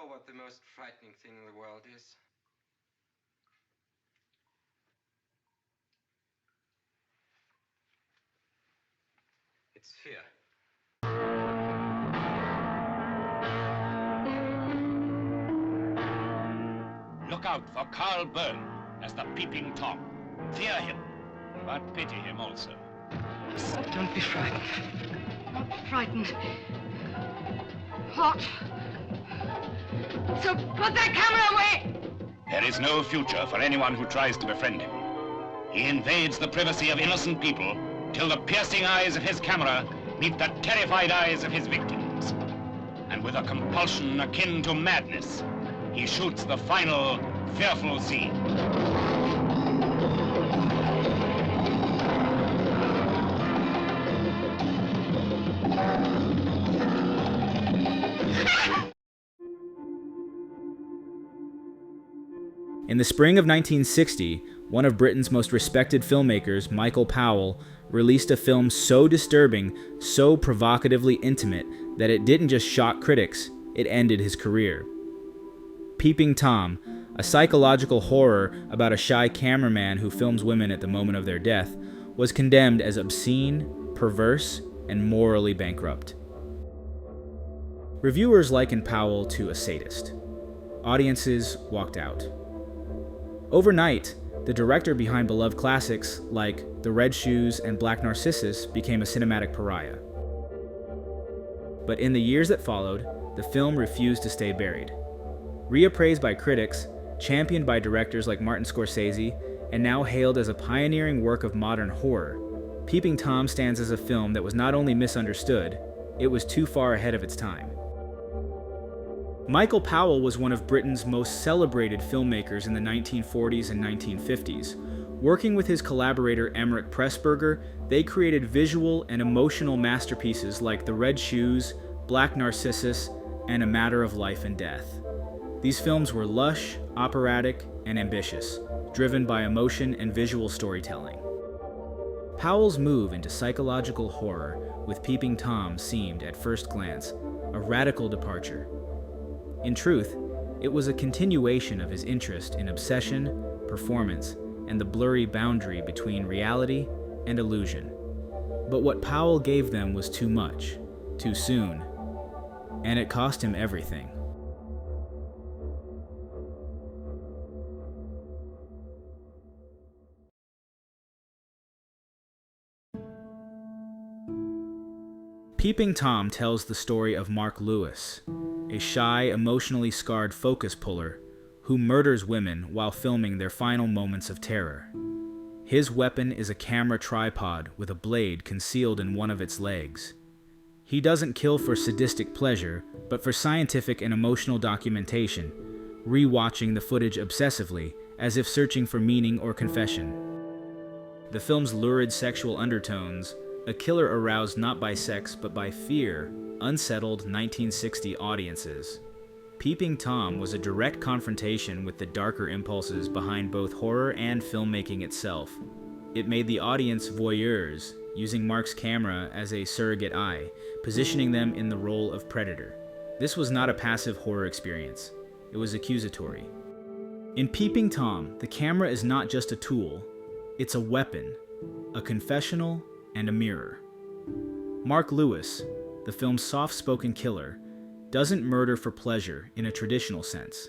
know what the most frightening thing in the world is? It's fear. Look out for Carl Byrne as the Peeping Tom. Fear him, but pity him also. Don't be frightened. Not frightened. What? So put that camera away! There is no future for anyone who tries to befriend him. He invades the privacy of innocent people till the piercing eyes of his camera meet the terrified eyes of his victims. And with a compulsion akin to madness, he shoots the final, fearful scene. In the spring of 1960, one of Britain's most respected filmmakers, Michael Powell, released a film so disturbing, so provocatively intimate, that it didn't just shock critics, it ended his career. Peeping Tom, a psychological horror about a shy cameraman who films women at the moment of their death, was condemned as obscene, perverse, and morally bankrupt. Reviewers likened Powell to a sadist. Audiences walked out. Overnight, the director behind beloved classics like The Red Shoes and Black Narcissus became a cinematic pariah. But in the years that followed, the film refused to stay buried. Reappraised by critics, championed by directors like Martin Scorsese, and now hailed as a pioneering work of modern horror, Peeping Tom stands as a film that was not only misunderstood, it was too far ahead of its time. Michael Powell was one of Britain's most celebrated filmmakers in the 1940s and 1950s. Working with his collaborator Emmerich Pressburger, they created visual and emotional masterpieces like The Red Shoes, Black Narcissus, and A Matter of Life and Death. These films were lush, operatic, and ambitious, driven by emotion and visual storytelling. Powell's move into psychological horror with Peeping Tom seemed, at first glance, a radical departure. In truth, it was a continuation of his interest in obsession, performance, and the blurry boundary between reality and illusion. But what Powell gave them was too much, too soon, and it cost him everything. Peeping Tom tells the story of Mark Lewis, a shy, emotionally scarred focus puller who murders women while filming their final moments of terror. His weapon is a camera tripod with a blade concealed in one of its legs. He doesn't kill for sadistic pleasure, but for scientific and emotional documentation, re-watching the footage obsessively as if searching for meaning or confession. The film's lurid sexual undertones, a killer aroused not by sex but by fear, unsettled 1960 audiences. Peeping Tom was a direct confrontation with the darker impulses behind both horror and filmmaking itself. It made the audience voyeurs, using Mark's camera as a surrogate eye, positioning them in the role of predator. This was not a passive horror experience. It was accusatory. In Peeping Tom, the camera is not just a tool, it's a weapon, a confessional, and a mirror. Mark Lewis, the film's soft-spoken killer, doesn't murder for pleasure in a traditional sense.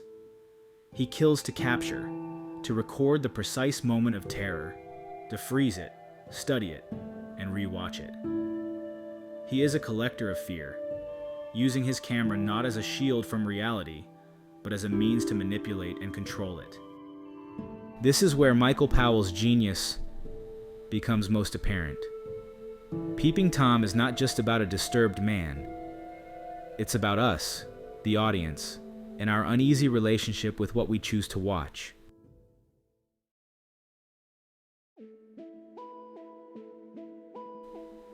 He kills to capture, to record the precise moment of terror, to freeze it, study it, and re-watch it. He is a collector of fear, using his camera not as a shield from reality, but as a means to manipulate and control it. This is where Michael Powell's genius becomes most apparent. Peeping Tom is not just about a disturbed man. It's about us, the audience, and our uneasy relationship with what we choose to watch.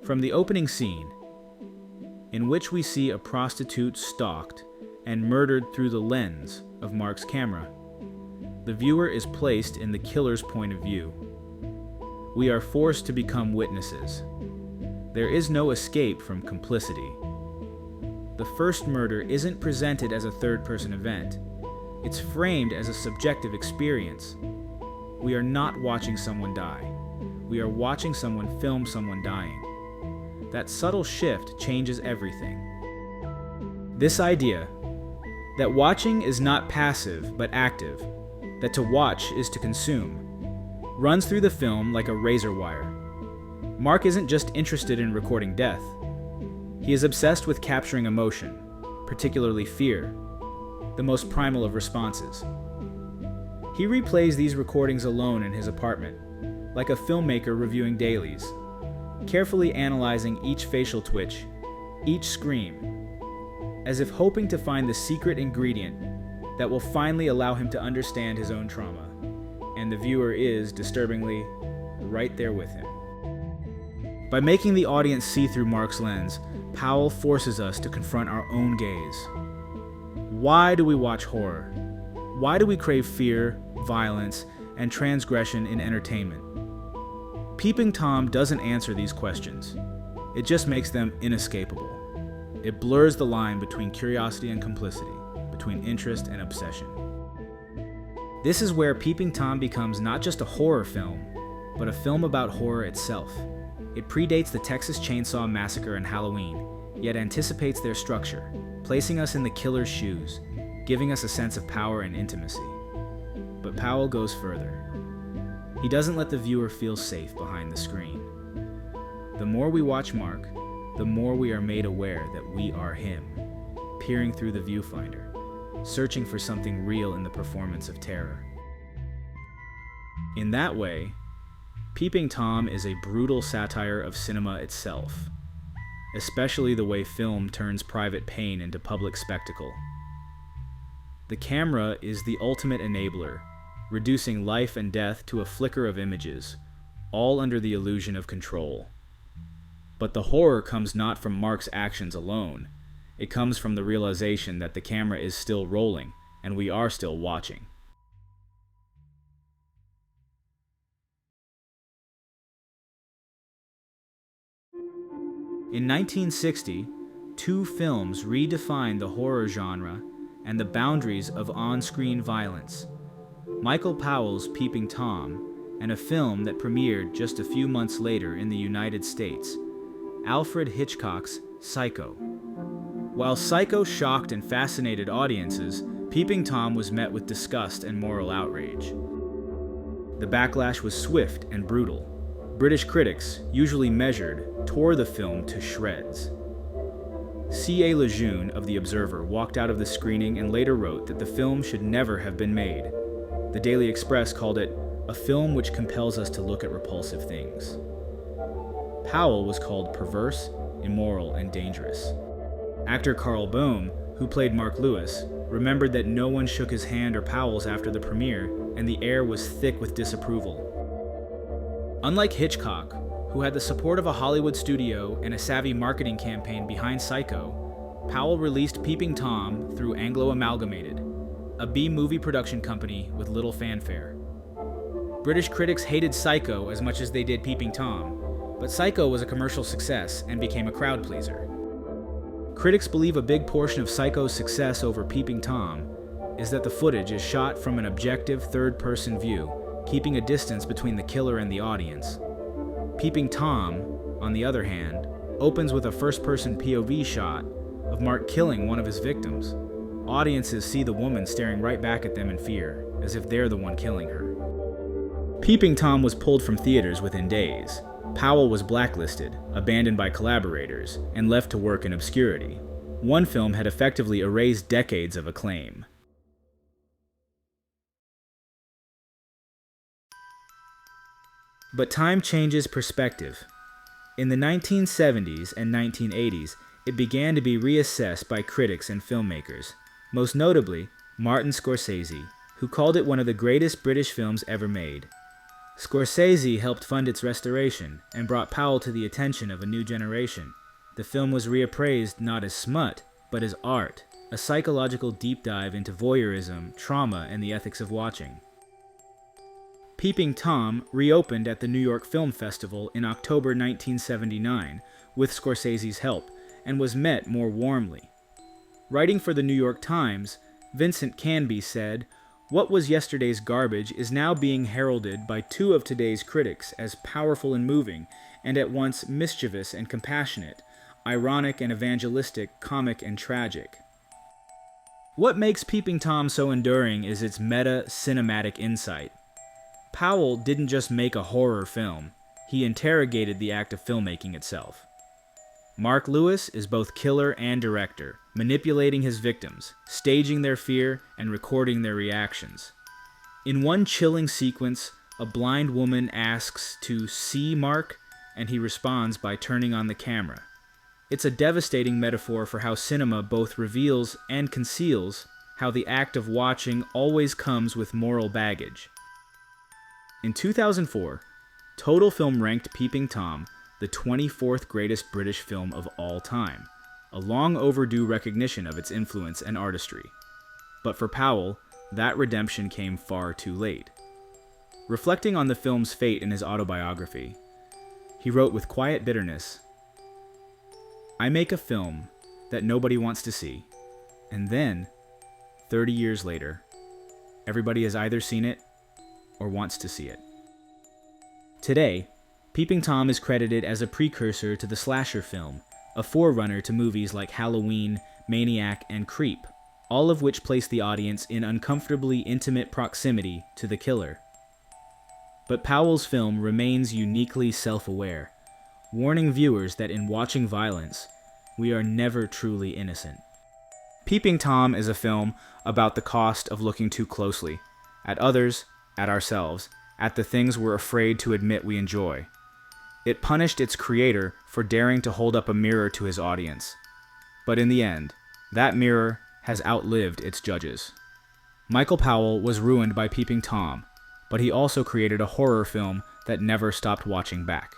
From the opening scene, in which we see a prostitute stalked and murdered through the lens of Mark's camera, the viewer is placed in the killer's point of view. We are forced to become witnesses. There is no escape from complicity. the first murder isn't presented as a third-person event. It's framed as a subjective experience. We are not watching someone die. We are watching someone film someone dying. That subtle shift changes everything. This idea that watching is not passive but active, that to watch is to consume, runs through the film like a razor wire. Mark isn't just interested in recording death. He is obsessed with capturing emotion, particularly fear, the most primal of responses. He replays these recordings alone in his apartment, like a filmmaker reviewing dailies, carefully analyzing each facial twitch, each scream, as if hoping to find the secret ingredient that will finally allow him to understand his own trauma. And the viewer is, disturbingly, right there with him. By making the audience see through Mark's lens, Powell forces us to confront our own gaze. Why do we watch horror? Why do we crave fear, violence, and transgression in entertainment? Peeping Tom doesn't answer these questions. It just makes them inescapable. It blurs the line between curiosity and complicity, between interest and obsession. This is where Peeping Tom becomes not just a horror film, but a film about horror itself. It predates the Texas Chainsaw Massacre and Halloween, yet anticipates their structure, placing us in the killer's shoes, giving us a sense of power and intimacy. But Powell goes further. He doesn't let the viewer feel safe behind the screen. The more we watch Mark, the more we are made aware that we are him, peering through the viewfinder, searching for something real in the performance of terror. In that way, Peeping Tom is a brutal satire of cinema itself, especially the way film turns private pain into public spectacle. The camera is the ultimate enabler, reducing life and death to a flicker of images, all under the illusion of control. But the horror comes not from Mark's actions alone. It comes from the realization that the camera is still rolling, and we are still watching. In 1960, two films redefined the horror genre and the boundaries of on-screen violence. Michael Powell's Peeping Tom, and a film that premiered just a few months later in the United States, Alfred Hitchcock's Psycho. While Psycho shocked and fascinated audiences, Peeping Tom was met with disgust and moral outrage. The backlash was swift and brutal. British critics, usually measured, tore the film to shreds. C.A. Lejeune of The Observer walked out of the screening and later wrote that the film should never have been made. The Daily Express called it a film which compels us to look at repulsive things. Powell was called perverse, immoral, and dangerous. Actor Carl Boehm, who played Mark Lewis, remembered that no one shook his hand or Powell's after the premiere, and the air was thick with disapproval. Unlike Hitchcock, who had the support of a Hollywood studio and a savvy marketing campaign behind Psycho, Powell released Peeping Tom through Anglo Amalgamated, a B-movie production company with little fanfare. British critics hated Psycho as much as they did Peeping Tom, but Psycho was a commercial success and became a crowd pleaser. Critics believe a big portion of Psycho's success over Peeping Tom is that the footage is shot from an objective third-person view, keeping a distance between the killer and the audience. Peeping Tom, on the other hand, opens with a first-person POV shot of Mark killing one of his victims. Audiences see the woman staring right back at them in fear, as if they're the one killing her. Peeping Tom was pulled from theaters within days. Powell was blacklisted, abandoned by collaborators, and left to work in obscurity. One film had effectively erased decades of acclaim. But time changes perspective. In the 1970s and 1980s, it began to be reassessed by critics and filmmakers, most notably Martin Scorsese, who called it one of the greatest British films ever made. Scorsese helped fund its restoration and brought Powell to the attention of a new generation. The film was reappraised not as smut, but as art, a psychological deep dive into voyeurism, trauma, and the ethics of watching. Peeping Tom reopened at the New York Film Festival in October 1979 with Scorsese's help, and was met more warmly. Writing for the New York Times, Vincent Canby said, "What was yesterday's garbage is now being heralded by two of today's critics as powerful and moving, and at once mischievous and compassionate, ironic and evangelistic, comic and tragic." What makes Peeping Tom so enduring is its meta-cinematic insight. Powell didn't just make a horror film, he interrogated the act of filmmaking itself. Mark Lewis is both killer and director, manipulating his victims, staging their fear, and recording their reactions. In one chilling sequence, a blind woman asks to see Mark, and he responds by turning on the camera. It's a devastating metaphor for how cinema both reveals and conceals how the act of watching always comes with moral baggage. In 2004, Total Film ranked Peeping Tom the 24th greatest British film of all time, a long overdue recognition of its influence and artistry. But for Powell, that redemption came far too late. Reflecting on the film's fate in his autobiography, he wrote with quiet bitterness, "I make a film that nobody wants to see, and then, 30 years later, everybody has either seen it or wants to see it." Today, Peeping Tom is credited as a precursor to the slasher film, a forerunner to movies like Halloween, Maniac, and Creep, all of which place the audience in uncomfortably intimate proximity to the killer. But Powell's film remains uniquely self-aware, warning viewers that in watching violence, we are never truly innocent. Peeping Tom is a film about the cost of looking too closely, at others, at ourselves, at the things we're afraid to admit we enjoy. It punished its creator for daring to hold up a mirror to his audience. But in the end, that mirror has outlived its judges. Michael Powell was ruined by Peeping Tom, but he also created a horror film that never stopped watching back.